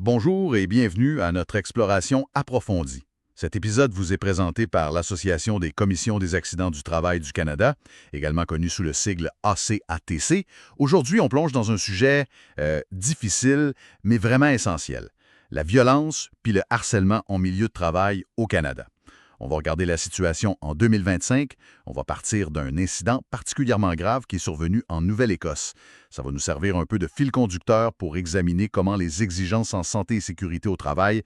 Bonjour et bienvenue à notre exploration approfondie. Cet épisode vous est présenté par l'Association des commissions des accidents du travail du Canada, également connue sous le sigle ACATC. Aujourd'hui, on plonge dans un sujet difficile, mais vraiment essentiel. La violence puis le harcèlement en milieu de travail au Canada. On va regarder la situation en 2025. On va partir d'un incident particulièrement grave qui est survenu en Nouvelle-Écosse. Ça va nous servir un peu de fil conducteur pour examiner comment les exigences en santé et sécurité au travail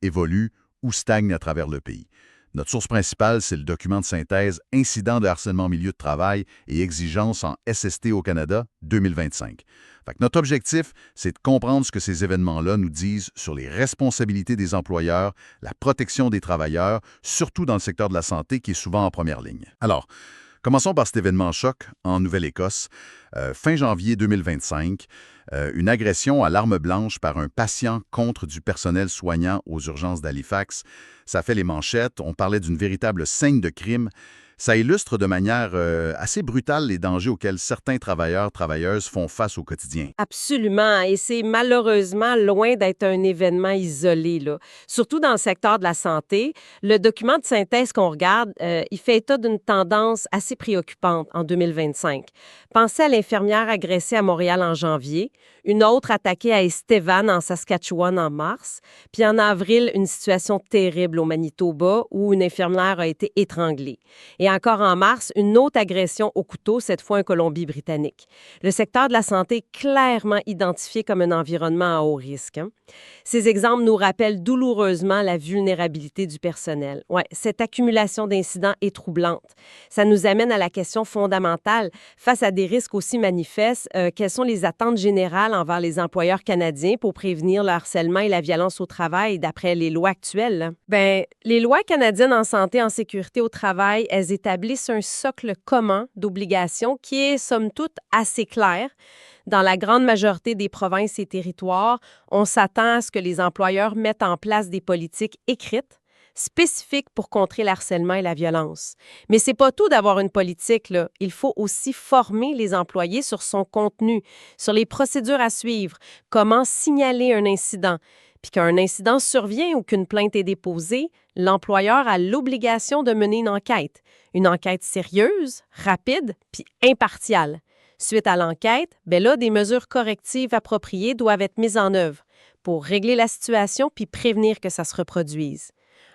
évoluent ou stagnent à travers le pays. Notre source principale, c'est le document de synthèse Incidents de harcèlement en milieu de travail et exigences en SST au Canada 2025. Fait que notre objectif, c'est de comprendre ce que ces événements-là nous disent sur les responsabilités des employeurs, la protection des travailleurs, surtout dans le secteur de la santé qui est souvent en première ligne. Alors, commençons par cet événement choc en Nouvelle-Écosse. Fin janvier 2025, une agression à l'arme blanche par un patient contre du personnel soignant aux urgences d'Halifax. Ça fait les manchettes. On parlait d'une véritable scène de crime. Ça illustre de manière assez brutale les dangers auxquels certains travailleurs, travailleuses font face au quotidien. Absolument, et c'est malheureusement loin d'être un événement isolé, là. Surtout dans le secteur de la santé. Le document de synthèse qu'on regarde, il fait état d'une tendance assez préoccupante en 2025. Pensez à l'infirmière agressée à Montréal en janvier, une autre attaquée à Estevan en Saskatchewan en mars, puis en avril, une situation terrible au Manitoba où une infirmière a été étranglée. Et encore en mars, une autre agression au couteau, cette fois en Colombie-Britannique. Le secteur de la santé est clairement identifié comme un environnement à haut risque. Ces exemples nous rappellent douloureusement la vulnérabilité du personnel. Ouais, cette accumulation d'incidents est troublante. Ça nous amène à la question fondamentale. Face à des risques aussi manifestes, quelles sont les attentes générales envers les employeurs canadiens pour prévenir le harcèlement et la violence au travail d'après les lois actuelles? Là? Bien, les lois canadiennes en santé et en sécurité au travail, elles établissent un socle commun d'obligations qui est, somme toute, assez clair. Dans la grande majorité des provinces et territoires, on s'attend à ce que les employeurs mettent en place des politiques écrites, spécifiques pour contrer le harcèlement et la violence. Mais c'est pas tout d'avoir une politique, là. Il faut aussi former les employés sur son contenu, sur les procédures à suivre, comment signaler un incident. Puis qu'un incident survient ou qu'une plainte est déposée, l'employeur a l'obligation de mener une enquête sérieuse, rapide, puis impartiale. Suite à l'enquête, là, des mesures correctives appropriées doivent être mises en œuvre pour régler la situation puis prévenir que ça se reproduise.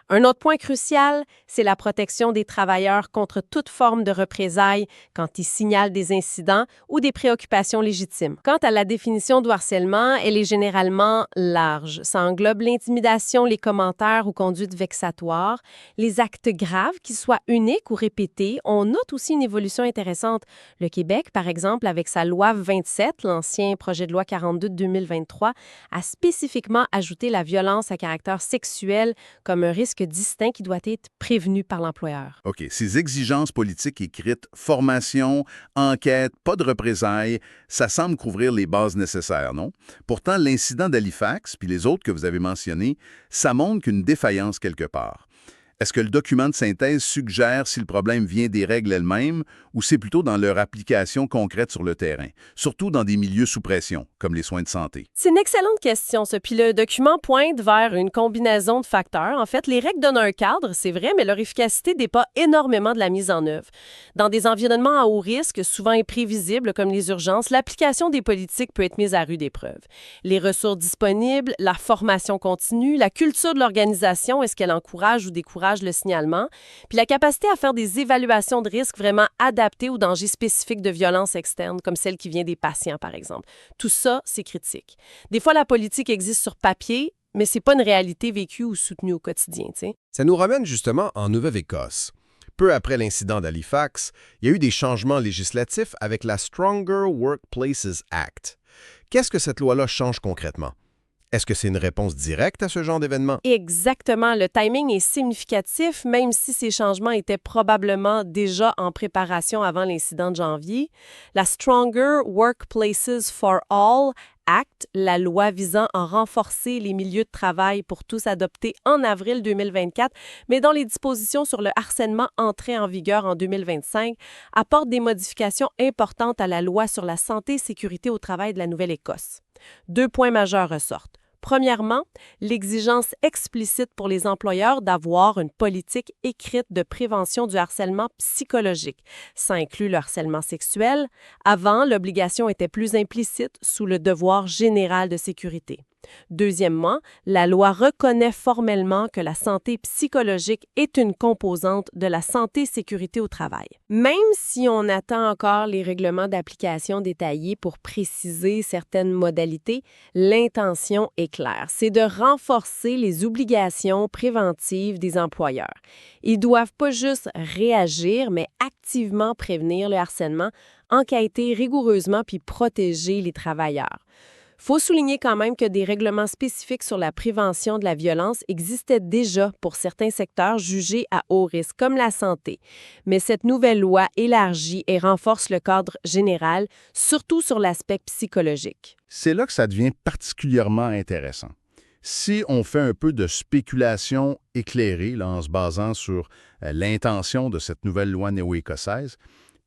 Un autre point crucial, c'est la protection des travailleurs contre toute forme de représailles quand ils signalent des incidents ou des préoccupations légitimes. Quant à la définition du harcèlement, elle est généralement large. Ça englobe l'intimidation, les commentaires ou conduites vexatoires, les actes graves, qu'ils soient uniques ou répétés. On note aussi une évolution intéressante. Le Québec, par exemple, avec sa loi 27, l'ancien projet de loi 42 de 2023, a spécifiquement ajouté la violence à caractère sexuel comme un risque distinct qui doit être prévenu par l'employeur. OK. Ces exigences politiques écrites, formation, enquête, pas de représailles, ça semble couvrir les bases nécessaires, non? Pourtant, l'incident d'Halifax, puis les autres que vous avez mentionnés, ça montre qu'une défaillance quelque part. Est-ce que le document de synthèse suggère si le problème vient des règles elles-mêmes ou c'est plutôt dans leur application concrète sur le terrain, surtout dans des milieux sous pression, comme les soins de santé? C'est une excellente question, ça. Puis le document pointe vers une combinaison de facteurs. En fait, les règles donnent un cadre, c'est vrai, mais leur efficacité dépend énormément de la mise en œuvre. Dans des environnements à haut risque, souvent imprévisibles comme les urgences, l'application des politiques peut être mise à rude épreuve. Les ressources disponibles, la formation continue, la culture de l'organisation, est-ce qu'elle encourage ou décourage le signalement, puis la capacité à faire des évaluations de risques vraiment adaptées aux dangers spécifiques de violence externe, comme celle qui vient des patients, par exemple. Tout ça, c'est critique. Des fois, la politique existe sur papier, mais c'est pas une réalité vécue ou soutenue au quotidien, tu sais. Ça nous ramène justement en Nouvelle-Écosse. Peu après l'incident d'Halifax, il y a eu des changements législatifs avec la Stronger Workplaces Act. Qu'est-ce que cette loi-là change concrètement? Est-ce que c'est une réponse directe à ce genre d'événement? Exactement. Le timing est significatif, même si ces changements étaient probablement déjà en préparation avant l'incident de janvier. La Stronger Workplaces for All Act, la loi visant à renforcer les milieux de travail pour tous adoptée en avril 2024, mais dont les dispositions sur le harcèlement entrées en vigueur en 2025, apporte des modifications importantes à la loi sur la santé et sécurité au travail de la Nouvelle-Écosse. 2 points majeurs ressortent. Premièrement, l'exigence explicite pour les employeurs d'avoir une politique écrite de prévention du harcèlement psychologique. Ça inclut le harcèlement sexuel. Avant, l'obligation était plus implicite sous le devoir général de sécurité. Deuxièmement, la loi reconnaît formellement que la santé psychologique est une composante de la santé-sécurité au travail. Même si on attend encore les règlements d'application détaillés pour préciser certaines modalités, l'intention est claire. C'est de renforcer les obligations préventives des employeurs. Ils doivent pas juste réagir, mais activement prévenir le harcèlement, enquêter rigoureusement puis protéger les travailleurs. Faut souligner quand même que des règlements spécifiques sur la prévention de la violence existaient déjà pour certains secteurs jugés à haut risque, comme la santé. Mais cette nouvelle loi élargit et renforce le cadre général, surtout sur l'aspect psychologique. C'est là que ça devient particulièrement intéressant. Si on fait un peu de spéculation éclairée là, en se basant sur l'intention de cette nouvelle loi néo-écossaise,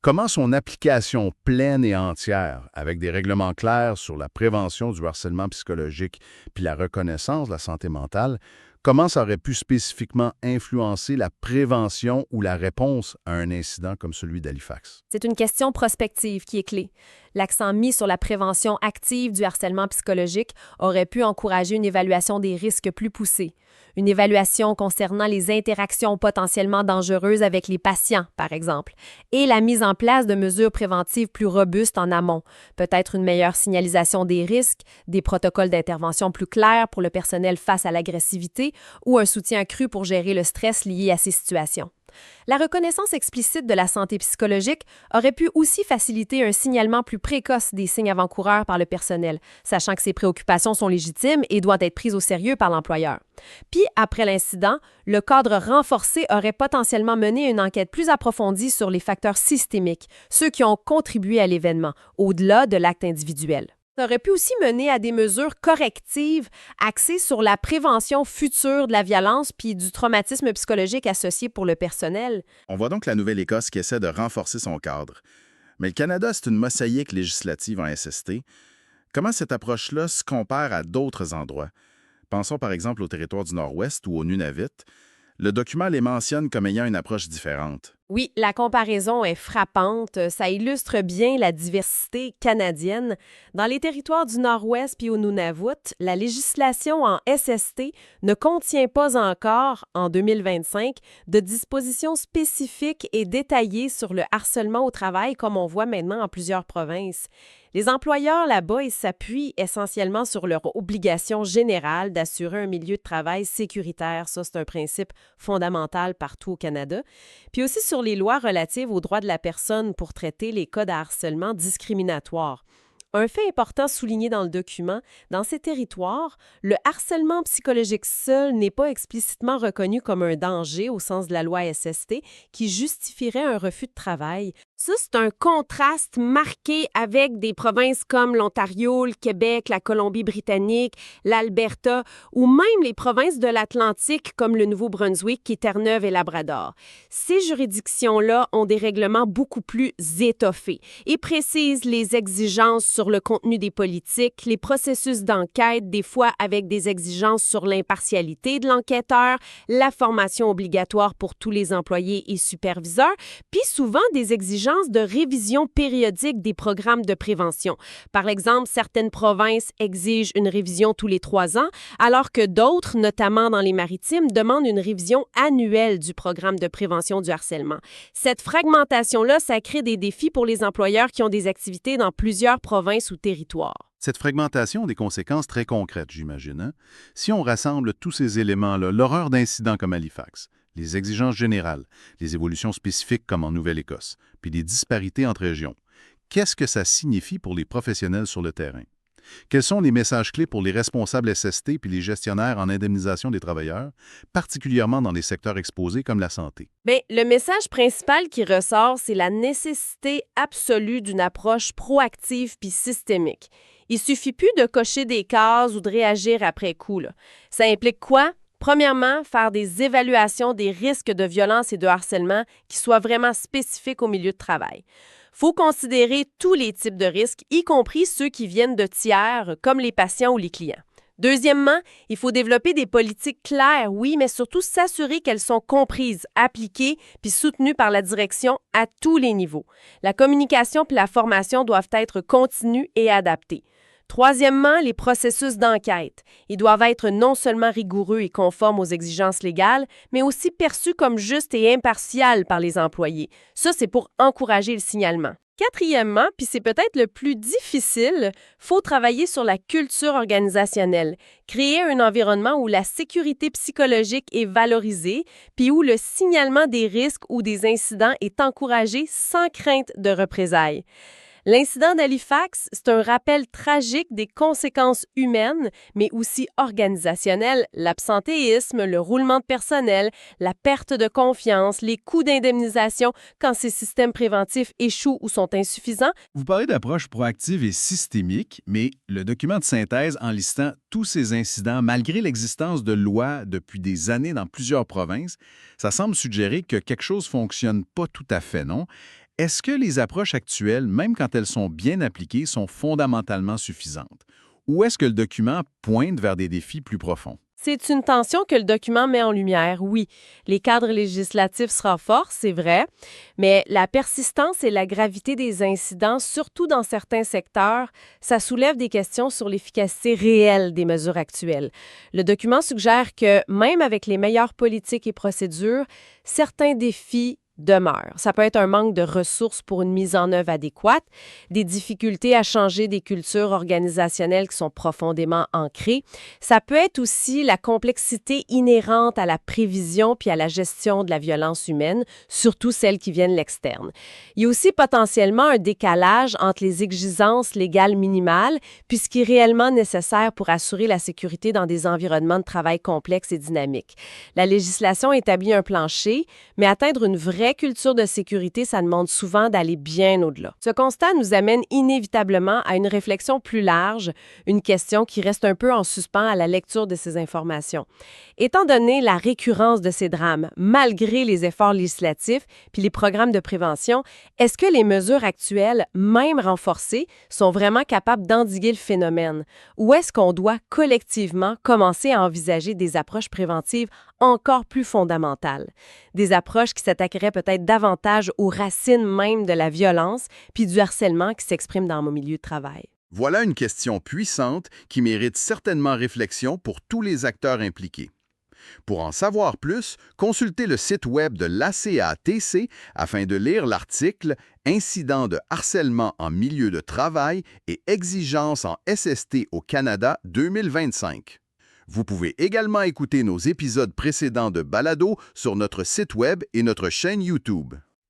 comment son application pleine et entière, avec des règlements clairs sur la prévention du harcèlement psychologique puis la reconnaissance de la santé mentale, comment ça aurait pu spécifiquement influencer la prévention ou la réponse à un incident comme celui d'Halifax? C'est une question prospective qui est clé. L'accent mis sur la prévention active du harcèlement psychologique aurait pu encourager une évaluation des risques plus poussée. Une évaluation concernant les interactions potentiellement dangereuses avec les patients, par exemple, et la mise en place de mesures préventives plus robustes en amont, peut-être une meilleure signalisation des risques, des protocoles d'intervention plus clairs pour le personnel face à l'agressivité ou un soutien accru pour gérer le stress lié à ces situations. La reconnaissance explicite de la santé psychologique aurait pu aussi faciliter un signalement plus précoce des signes avant-coureurs par le personnel, sachant que ces préoccupations sont légitimes et doivent être prises au sérieux par l'employeur. Puis, après l'incident, le cadre renforcé aurait potentiellement mené une enquête plus approfondie sur les facteurs systémiques, ceux qui ont contribué à l'événement, au-delà de l'acte individuel. Ça aurait pu aussi mener à des mesures correctives axées sur la prévention future de la violence puis du traumatisme psychologique associé pour le personnel. On voit donc la Nouvelle-Écosse qui essaie de renforcer son cadre. Mais le Canada, c'est une mosaïque législative en SST. Comment cette approche-là se compare à d'autres endroits? Pensons par exemple au territoire du Nord-Ouest ou au Nunavut. Le document les mentionne comme ayant une approche différente. Oui, la comparaison est frappante. Ça illustre bien la diversité canadienne. Dans les territoires du Nord-Ouest puis au Nunavut, la législation en SST ne contient pas encore, en 2025, de dispositions spécifiques et détaillées sur le harcèlement au travail comme on voit maintenant en plusieurs provinces. Les employeurs là-bas, ils s'appuient essentiellement sur leur obligation générale d'assurer un milieu de travail sécuritaire. Ça, c'est un principe fondamental partout au Canada. Puis aussi sur les lois relatives aux droits de la personne pour traiter les cas de harcèlement discriminatoire. Un fait important souligné dans le document, dans ces territoires, le harcèlement psychologique seul n'est pas explicitement reconnu comme un danger au sens de la loi SST qui justifierait un refus de travail. Ça, c'est un contraste marqué avec des provinces comme l'Ontario, le Québec, la Colombie-Britannique, l'Alberta ou même les provinces de l'Atlantique comme le Nouveau-Brunswick, Terre-Neuve et Labrador. Ces juridictions-là ont des règlements beaucoup plus étoffés et précisent les exigences sur le contenu des politiques, les processus d'enquête, des fois avec des exigences sur l'impartialité de l'enquêteur, la formation obligatoire pour tous les employés et superviseurs, puis souvent des exigences de révision périodique des programmes de prévention. Par exemple, certaines provinces exigent une révision tous les 3 ans, alors que d'autres, notamment dans les maritimes, demandent une révision annuelle du programme de prévention du harcèlement. Cette fragmentation-là, ça crée des défis pour les employeurs qui ont des activités dans plusieurs provinces ou territoires. Cette fragmentation a des conséquences très concrètes, j'imagine. Hein? Si on rassemble tous ces éléments-là, l'horreur d'incidents comme Halifax, les exigences générales, les évolutions spécifiques comme en Nouvelle-Écosse, puis les disparités entre régions, qu'est-ce que ça signifie pour les professionnels sur le terrain? Quels sont les messages clés pour les responsables SST puis les gestionnaires en indemnisation des travailleurs, particulièrement dans les secteurs exposés comme la santé? Bien, le message principal qui ressort, c'est la nécessité absolue d'une approche proactive puis systémique. Il suffit plus de cocher des cases ou de réagir après coup, là. Ça implique quoi? Premièrement, faire des évaluations des risques de violence et de harcèlement qui soient vraiment spécifiques au milieu de travail. Il faut considérer tous les types de risques, y compris ceux qui viennent de tiers, comme les patients ou les clients. Deuxièmement, il faut développer des politiques claires, oui, mais surtout s'assurer qu'elles sont comprises, appliquées puis soutenues par la direction à tous les niveaux. La communication puis la formation doivent être continues et adaptées. Troisièmement, les processus d'enquête. Ils doivent être non seulement rigoureux et conformes aux exigences légales, mais aussi perçus comme justes et impartials par les employés. Ça, c'est pour encourager le signalement. Quatrièmement, puis c'est peut-être le plus difficile, faut travailler sur la culture organisationnelle, créer un environnement où la sécurité psychologique est valorisée, puis où le signalement des risques ou des incidents est encouragé sans crainte de représailles. L'incident d'Halifax, c'est un rappel tragique des conséquences humaines, mais aussi organisationnelles, l'absentéisme, le roulement de personnel, la perte de confiance, les coûts d'indemnisation quand ces systèmes préventifs échouent ou sont insuffisants. Vous parlez d'approche proactive et systémique, mais le document de synthèse en listant tous ces incidents, malgré l'existence de lois depuis des années dans plusieurs provinces, ça semble suggérer que quelque chose ne fonctionne pas tout à fait, non? Est-ce que les approches actuelles, même quand elles sont bien appliquées, sont fondamentalement suffisantes? Ou est-ce que le document pointe vers des défis plus profonds? C'est une tension que le document met en lumière, oui. Les cadres législatifs se renforcent, c'est vrai, mais la persistance et la gravité des incidents, surtout dans certains secteurs, ça soulève des questions sur l'efficacité réelle des mesures actuelles. Le document suggère que, même avec les meilleures politiques et procédures, certains défis demeure. Ça peut être un manque de ressources pour une mise en œuvre adéquate, des difficultés à changer des cultures organisationnelles qui sont profondément ancrées. Ça peut être aussi la complexité inhérente à la prévision puis à la gestion de la violence humaine, surtout celles qui viennent de l'externe. Il y a aussi potentiellement un décalage entre les exigences légales minimales puis ce qui est réellement nécessaire pour assurer la sécurité dans des environnements de travail complexes et dynamiques. La législation établit un plancher, mais atteindre une vraie culture de sécurité, ça demande souvent d'aller bien au-delà. Ce constat nous amène inévitablement à une réflexion plus large, une question qui reste un peu en suspens à la lecture de ces informations. Étant donné la récurrence de ces drames, malgré les efforts législatifs puis les programmes de prévention, est-ce que les mesures actuelles, même renforcées, sont vraiment capables d'endiguer le phénomène? Ou est-ce qu'on doit collectivement commencer à envisager des approches préventives encore plus fondamentales? Des approches qui s'attaqueraient peut-être davantage aux racines même de la violence puis du harcèlement qui s'exprime dans mon milieu de travail. Voilà une question puissante qui mérite certainement réflexion pour tous les acteurs impliqués. Pour en savoir plus, consultez le site web de l'ACATC afin de lire l'article « Incidents de harcèlement en milieu de travail et exigences en SST au Canada 2025 ». Vous pouvez également écouter nos épisodes précédents de Balado sur notre site web et notre chaîne YouTube.